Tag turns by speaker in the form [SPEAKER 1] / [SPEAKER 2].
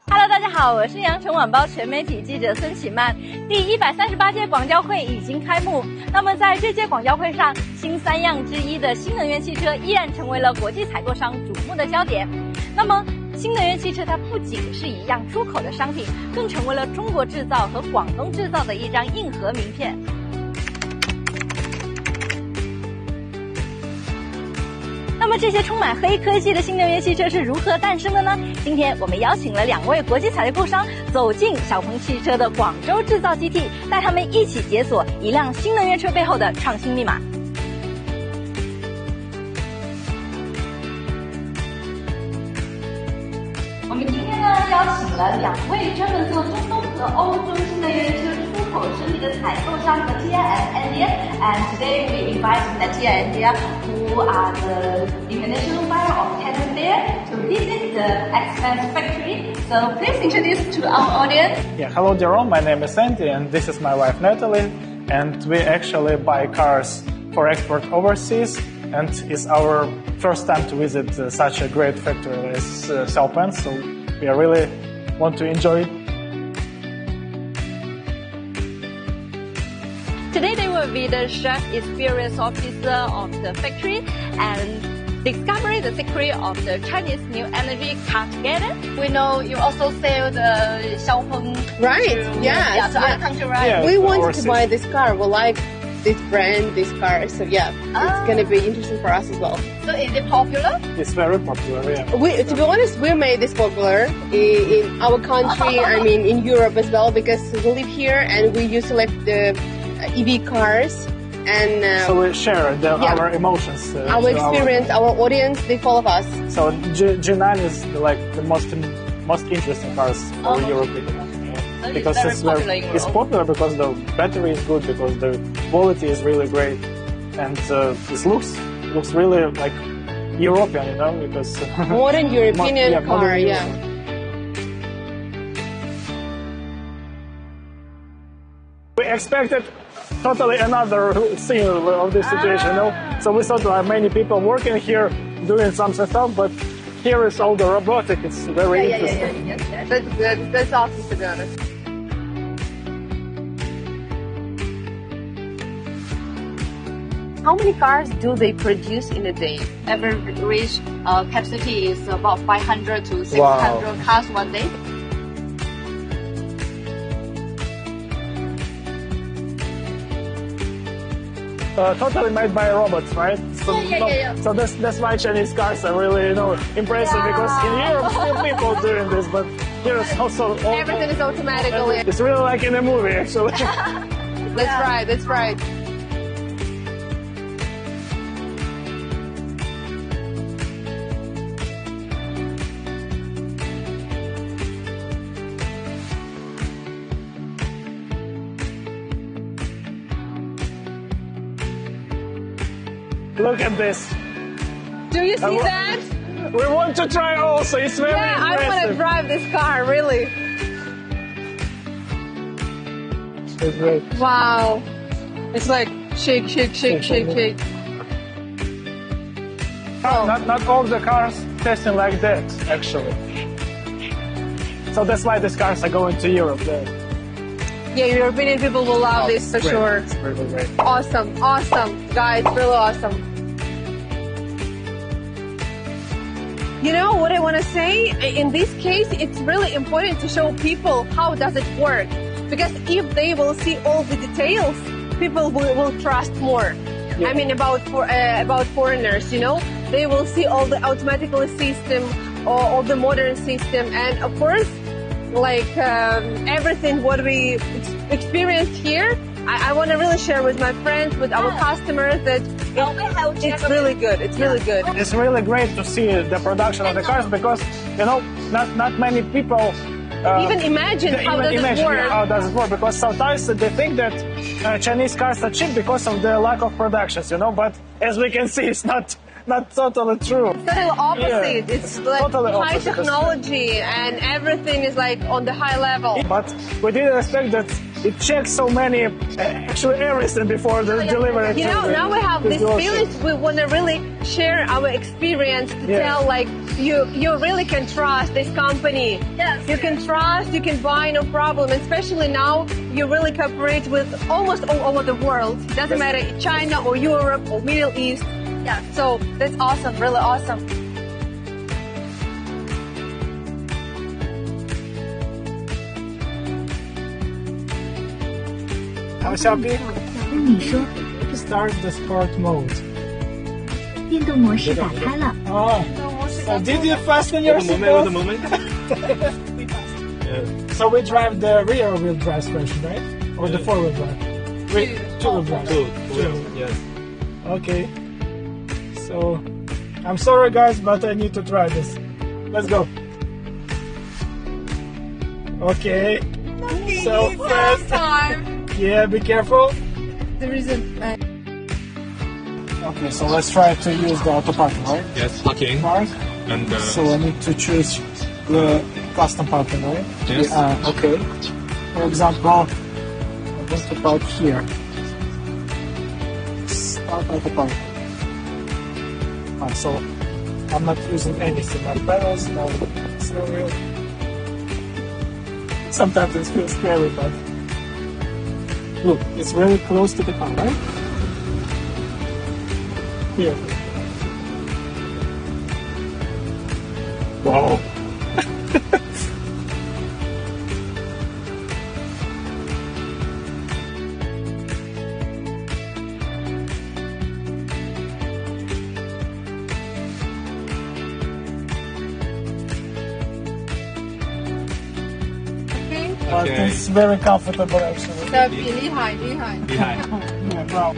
[SPEAKER 1] Hello， 大家好，我是羊城晚报全媒体记者孙启曼。第138届广交会已经开幕，那么在这届广交会上，新3样之一的新能源汽车依然成为了国际采购商瞩目的焦点。那么，新能源汽车它不仅是一样出口的商品，更成为了中国制造和广东制造的一张硬核名片。那么这些充满黑科技的新能源汽车是如何诞生的呢？今天我们邀请了2位国际采购商走进小鹏汽车的广州制造基地，带他们一起解锁一辆新能源车背后的创新密码。我们今天呢邀请了2位专门做中东和欧洲新能源车出口生意的采购商 Natie and Andy, and today we invite Natie and Andy, who are the international buyer of Canton Fair, to visit the XPeng factory. So please introduce to our audience.
[SPEAKER 2] Yeah, hello Jerome, my name is Andy and this is my wife Natalie, and we actually buy cars for export overseas, and it's our first time to visit such a great factory as XPeng, so we really want to enjoy it.
[SPEAKER 1] Today they will be the chef experience officer of the factory and discover the secret of the Chinese new energy car together. We know you also sell the XPeng to other countries, right?
[SPEAKER 3] Yeah, we wanted to buy this car. We like this brand, this car. So yeah, it's going to be interesting for us as well.
[SPEAKER 1] So is it popular?
[SPEAKER 2] It's very popular, yeah.
[SPEAKER 3] To be honest, we made this popular in our country, I mean in Europe as well, because we live here and we used to like the EV cars. And
[SPEAKER 2] so we share our emotions.
[SPEAKER 3] Our experience, our audience, they follow us.
[SPEAKER 2] So G9 is like the most interesting cars for European.
[SPEAKER 1] So
[SPEAKER 2] because
[SPEAKER 1] it's
[SPEAKER 2] popular because the battery is good, because the quality is really great, and it looks really like European, you know, because
[SPEAKER 3] modern European car, yeah.
[SPEAKER 2] We expected totally another scene of this situation, you know. So we thought there are many people working here doing some stuff, but here is all the robotic. It's very interesting.
[SPEAKER 3] Yeah. That's good. That's awesome, to be honest. How many cars do they produce in a day?
[SPEAKER 1] Average capacity is about 500 to 600 cars one day.
[SPEAKER 2] Totally made by robots, right? So, so that's why Chinese cars are really, you know, impressive, because in Europe still people doing this, but here it's also
[SPEAKER 3] everything is automatically.
[SPEAKER 2] It's really like in a movie, actually.
[SPEAKER 3] That's right.
[SPEAKER 2] Look at this.
[SPEAKER 3] Do you see that?
[SPEAKER 2] We want to try also. It's very impressive.
[SPEAKER 3] I want to drive this car, really.
[SPEAKER 2] It's great.
[SPEAKER 3] Wow. It's like shake.
[SPEAKER 2] Not all the cars testing like that, actually. So that's why these cars are going to Europe.
[SPEAKER 3] Yeah, European people will love this for sure.
[SPEAKER 2] It's really great.
[SPEAKER 3] Awesome, guys, really awesome. You know what I want to say? In this case, it's really important to show people how does it work. Because if they will see all the details, people will trust more. Yeah. I mean, about foreigners, you know, they will see all the automatical system, or all the modern system, and of course, like everything what we experienced here, I want to really share with my friends, with our customers, that it's really good. It's really good.
[SPEAKER 2] It's really great to see the production of the cars, because, you know, not many people
[SPEAKER 3] even imagine how does it work.
[SPEAKER 2] How does it work? Because sometimes they think that Chinese cars are cheap because of the lack of productions, you know. But as we can see, it's not totally true.
[SPEAKER 3] It's totally opposite.
[SPEAKER 2] Yeah,
[SPEAKER 3] it's like totally high technology, and everything is like on the high level.
[SPEAKER 2] But we didn't expect that it checks so many, actually everything before the delivery.
[SPEAKER 3] You know, now we have this feeling. We want to really share our experience to tell, like, you really can trust this company.
[SPEAKER 1] Yes.
[SPEAKER 3] You can trust, you can buy, no problem. Especially now, you really cooperate with almost all over the world. Doesn't matter China or Europe or Middle East.
[SPEAKER 1] Yeah.
[SPEAKER 3] So that's awesome, really awesome.
[SPEAKER 2] How shall we
[SPEAKER 4] 跟你说，
[SPEAKER 2] start the sport mode?
[SPEAKER 4] 电动模式打开了。
[SPEAKER 2] Oh, so did you fasten your seatbelt? So we drive the rear wheel drive version, right? Or the four wheel drive? Two-wheel drive.
[SPEAKER 5] Two, yes.
[SPEAKER 2] Okay. So, I'm sorry guys, but I need to try this. Let's go. Okay. So fast. Yeah, be careful.
[SPEAKER 3] There is a
[SPEAKER 2] Okay, so let's try to use the auto parking, right?
[SPEAKER 5] Yes, parking.
[SPEAKER 2] Park.
[SPEAKER 5] And
[SPEAKER 2] So I need to choose the custom parking, right?
[SPEAKER 5] Yes.
[SPEAKER 2] Okay. For example, I'm going to park here. Start auto park. So I'm not using anything, no pedals, no steering wheel. Sometimes it feels scary, but look, it's very close to the car, right? Here. Wow. But
[SPEAKER 5] Okay.
[SPEAKER 2] it's very comfortable actually.
[SPEAKER 3] 的比厉害，厉害。
[SPEAKER 5] behind.
[SPEAKER 2] Yeah, wow.